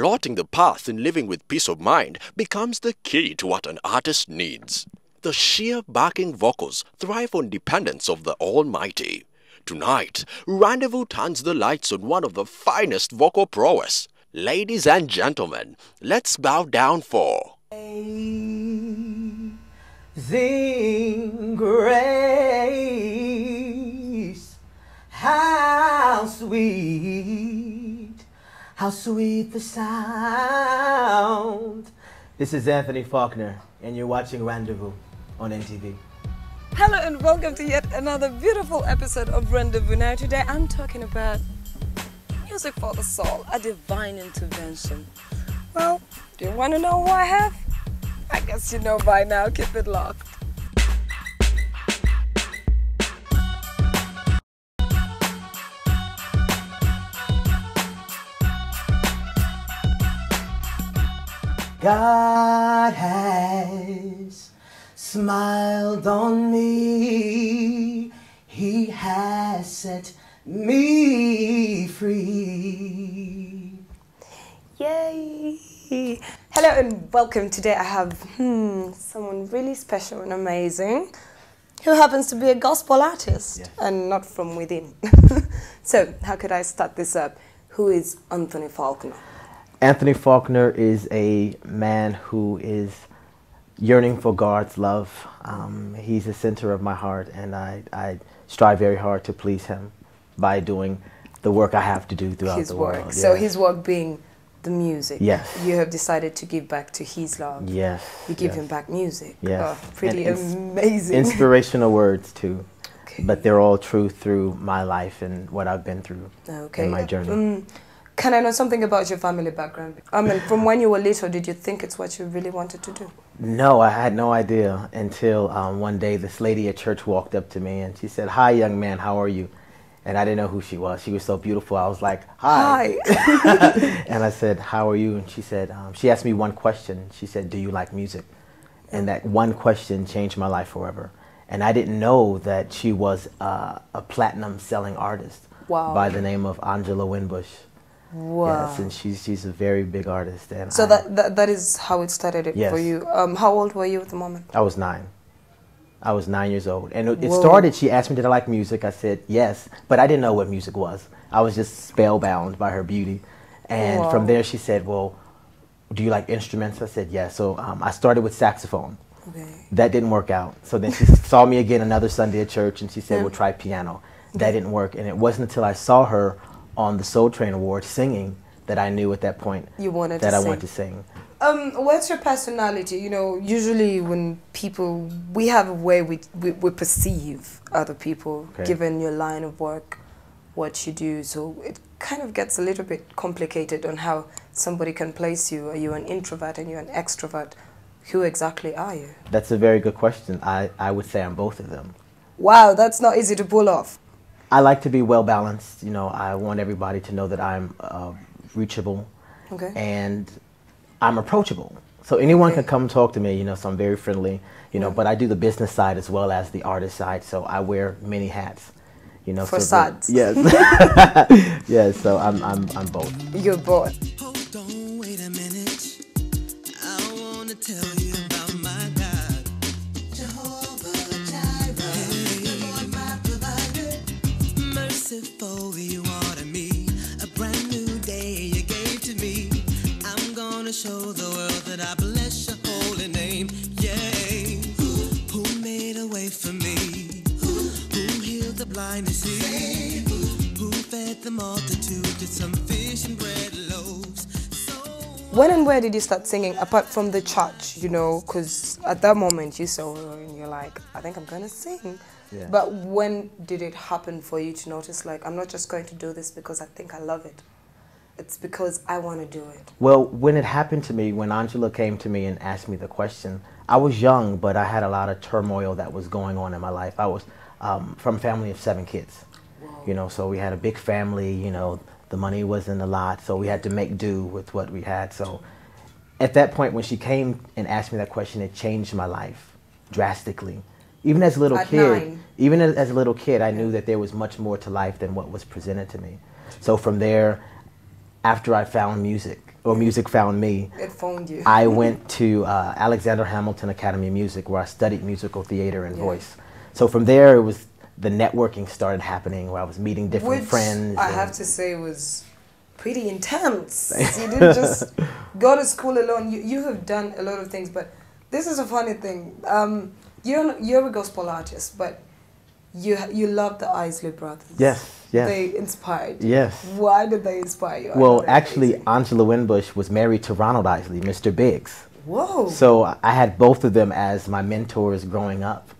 Plotting the path in living with peace of mind becomes the key to what an artist needs. The sheer backing vocals thrive on dependence of the Almighty. Tonight, Rendezvous turns the lights on one of the finest vocal prowess. Ladies and gentlemen, let's bow down for... Amazing grace, how sweet the sound. This is Anthony Faulkner, and you're watching Rendezvous on NTV. Hello and welcome to yet another beautiful episode of Rendezvous. Now today I'm talking about music for the soul, a divine intervention. Well, do you want to know who I have? I guess you know by now. Keep it locked. God has smiled on me. He has set me free. Yay! Hello and welcome. Today I have someone really special and amazing who happens to be a gospel artist, yes, and not from within. So how could I start this up? Who is Anthony Faulkner? Anthony Faulkner is a man who is yearning for God's love. He's the center of my heart, and I strive very hard to please him by doing the work I have to do throughout the world. So his work being the music. Yes. You have decided to give back to his love. Yes. You give him back music. Yes. Oh, pretty amazing. Inspirational words too. Okay. But they're all true through my life and what I've been through in my journey. Can I know something about your family background? I mean, from when you were little, did you think it's what you really wanted to do? No, I had no idea until one day this lady at church walked up to me and she said, "Hi, young man, how are you?" And I didn't know who she was. She was so beautiful. I was like, "Hi." And I said, "How are you?" And she said, she asked me one question. She said, "Do you like music?" And that one question changed my life forever. And I didn't know that she was a platinum selling artist by the name of Angela Winbush. Wow. Yes, and she's a very big artist. And so that is how it started for you. How old were you at the moment? I was 9. I was 9 years old. And it started, she asked me, did I like music? I said, yes, but I didn't know what music was. I was just spellbound by her beauty. And from there she said, well, do you like instruments? I said, yes. So I started with saxophone. Okay. That didn't work out. So then she saw me again another Sunday at church and she said, well, try piano. That didn't work. And it wasn't until I saw her on the Soul Train Awards singing that I knew at that point I wanted to sing. What's your personality? You know, usually when people, we have a way we perceive other people, given your line of work, what you do. So it kind of gets a little bit complicated on how somebody can place you. Are you an introvert and you're an extrovert? Who exactly are you? That's a very good question. I would say I'm both of them. Wow, that's not easy to pull off. I like to be well balanced. You know, I want everybody to know that I'm reachable and I'm approachable. So anyone can come talk to me, you know, so I'm very friendly, you know, but I do the business side as well as the artist side. So I wear many hats, you know. For sides. Yes. Yes, so I'm both. You're both. Hold on, wait a minute. I want to tell you about my God. Jehovah Jireh, the Lord my provider. Merciful you are to me, a brand new day you gave to me. I'm gonna show the world that I bless your holy name. Yay! Who made a way for me? Who healed the blind to see? Who fed the multitude with some fish and bread loaves? When and where did you start singing, apart from the church, you know, because at that moment you saw her and you're like, I think I'm going to sing. Yeah. But when did it happen for you to notice, like, I'm not just going to do this because I think I love it. It's because I want to do it. Well, when it happened to me, when Angela came to me and asked me the question, I was young, but I had a lot of turmoil that was going on in my life. I was from a family of 7 kids, you know, so we had a big family, you know, the money wasn't a lot, so we had to make do with what we had. So at that point, when she came and asked me that question, it changed my life drastically. Even as a little kid, as a little kid, I knew that there was much more to life than what was presented to me. So from there, after I found music, or music found me. It found you. I went to Alexander Hamilton Academy of Music, where I studied musical theater and voice. So from there, it was the networking started happening, where I was meeting different friends. I have to say was pretty intense. You didn't just go to school alone. You have done a lot of things, but this is a funny thing. You're a gospel artist, but you love the Isley Brothers. Yes. Yes. They inspired you. Yes. Why did they inspire you? Well, actually, Angela Winbush was married to Ronald Isley, Mr. Biggs. Whoa. So I had both of them as my mentors growing up.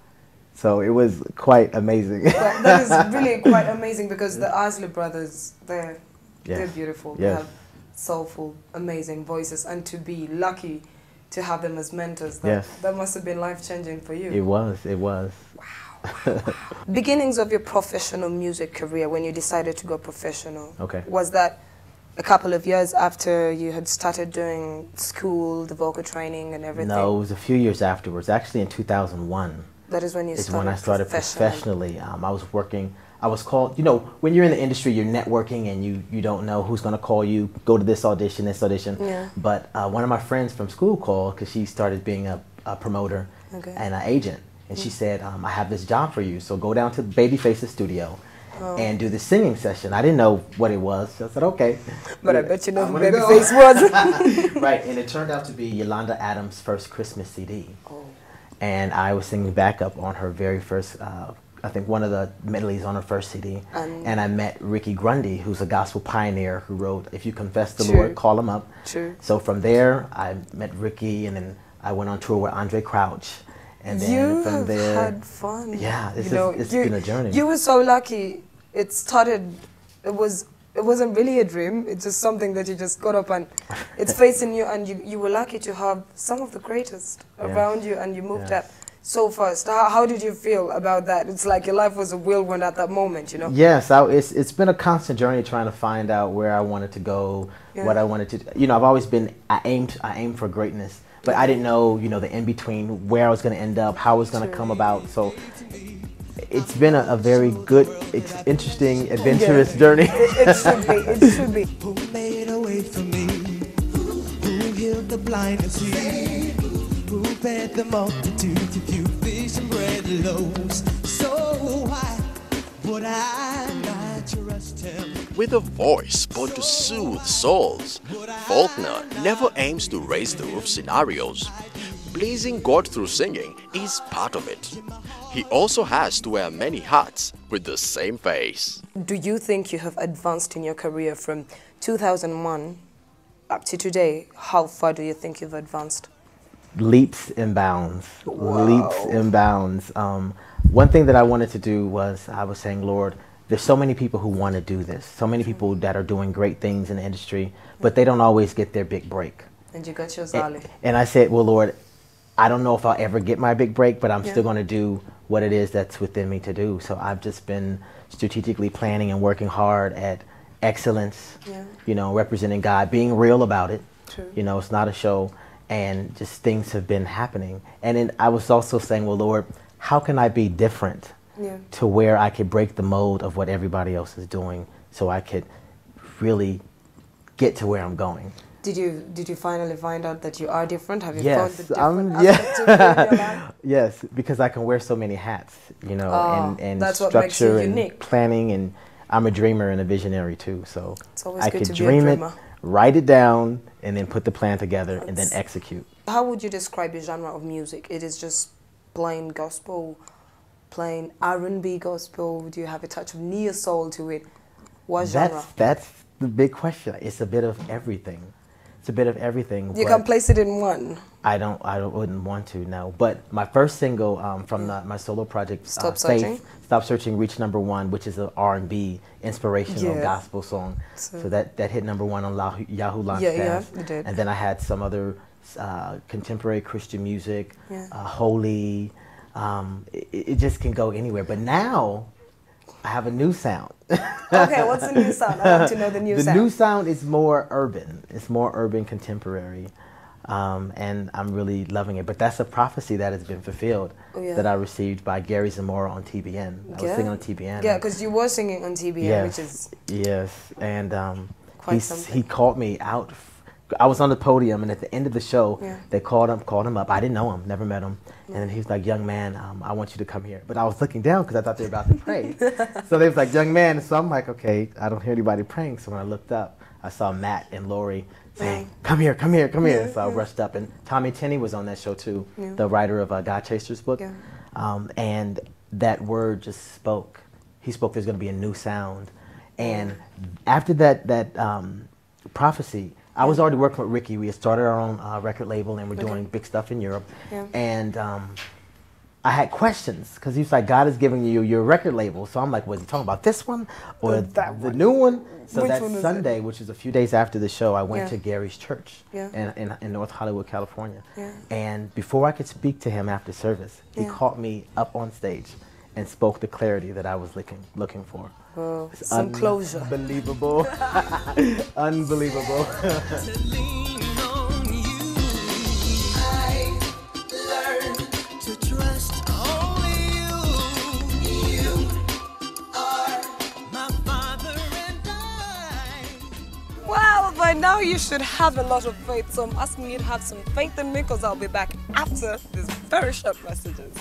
So it was quite amazing. That is really quite amazing, because the Isley Brothers, they're beautiful. Yes. They have soulful, amazing voices, and to be lucky to have them as mentors, that must have been life-changing for you. It was. Wow. Beginnings of your professional music career, when you decided to go professional, was that a couple of years after you had started doing school, the vocal training and everything? No, it was a few years afterwards. Actually, in 2001. That is when you started. When I started professionally. I was working. I was called. You know, when you're in the industry, you're networking, and you don't know who's going to call you. Go to this audition, this audition. Yeah. But one of my friends from school called, because she started being a promoter and an agent. And she said, I have this job for you, so go down to Babyface's studio and do the singing session. I didn't know what it was. So I said, okay. But I bet you know who Babyface was. Right, and it turned out to be Yolanda Adams' first Christmas CD. And I was singing backup on her very first, I think one of the medleys on her first CD. And I met Ricky Grundy, who's a gospel pioneer who wrote, If You Confess the Lord, Call Him Up. So from there, I met Ricky, and then I went on tour with Andre Crouch. And then from there, had fun. Yeah, it's been a journey. You were so lucky. It started. It wasn't really a dream. It's just something that you just got up and it's facing you, and you were lucky to have some of the greatest around you, and you moved up so fast. How did you feel about that? It's like your life was a whirlwind at that moment, you know. Yes, it's been a constant journey trying to find out where I wanted to go, what I wanted to. You know, I've always been. I aimed for greatness. But I didn't know, you know, the in-between, where I was going to end up, how it was going to come about. So it's been a very good, interesting, adventurous journey. It should be. It should be. Who made a way for me? Who healed the blind and see? Who fed the multitude to few fish and bread loaves? So why would I not trust him? With a voice born to soothe souls, Faulkner never aims to raise the roof scenarios. Pleasing God through singing is part of it. He also has to wear many hats with the same face. Do you think you have advanced in your career from 2001 up to today? How far do you think you've advanced? Leaps and bounds. Wow. Leaps and bounds. One thing that I wanted to do was, I was saying, Lord, there's so many people who want to do this, so many people that are doing great things in the industry, but they don't always get their big break. And you got yours early. And I said, well, Lord, I don't know if I'll ever get my big break, but I'm still going to do what it is that's within me to do. So I've just been strategically planning and working hard at excellence, you know, representing God, being real about it. You know, it's not a show, and just things have been happening. And then I was also saying, well, Lord, how can I be different to where I could break the mold of what everybody else is doing, so I could really get to where I'm going? Did you finally find out that you are different? Have you found the yes, different aspects of your life? Yes, because I can wear so many hats, you know, and that's structure what makes you and unique. Planning, and I'm a dreamer and a visionary too. So it's always I good could to be a dream it, dreamer. write it down, and then put the plan together and then execute. How would you describe your genre of music? It is just plain gospel, plain R&B gospel. Do you have a touch of neo soul to it? What genre? That's the big question. It's a bit of everything. It's a bit of everything. You can place it in one. I wouldn't want to, no. But my first single from my solo project, Stop Searching, reached #1, which is an R&B inspirational gospel song. So that hit #1 on Yahoo Launchpad. Yeah, it did. And then I had some other contemporary Christian music, holy. It just can go anywhere. But now I have a new sound. Okay, what's the new sound? I want to know the new sound. The new sound is more urban. It's more urban contemporary. And I'm really loving it. But that's a prophecy that has been fulfilled that I received by Gary Zamora on TBN. I was singing on TBN. Yeah, because you were singing on TBN, which is... Yes, and quite something. he called me out I was on the podium, and at the end of the show, they called him up. I didn't know him, never met him. And then he was like, young man, I want you to come here. But I was looking down because I thought they were about to pray. So they was like, young man. So I'm like, okay, I don't hear anybody praying. So when I looked up, I saw Matt and Lori saying, come here, come here, come here. So I rushed up. And Tommy Tenney was on that show too, the writer of God Chaser's book. And that word just spoke. He spoke, there's going to be a new sound. And after that prophecy, I was already working with Ricky. We had started our own record label, and we're doing big stuff in Europe. And I had questions because he was like, God is giving you your record label. So I'm like, was he talking about this one or the new one? So that Sunday, which is a few days after the show, I went to Gary's church in North Hollywood, California. And before I could speak to him after service, he caught me up on stage and spoke the clarity that I was looking for. Oh, some closure. Unbelievable. Unbelievable. Well, by now you should have a lot of faith, so I'm asking you to have some faith in me because I'll be back after these very short messages.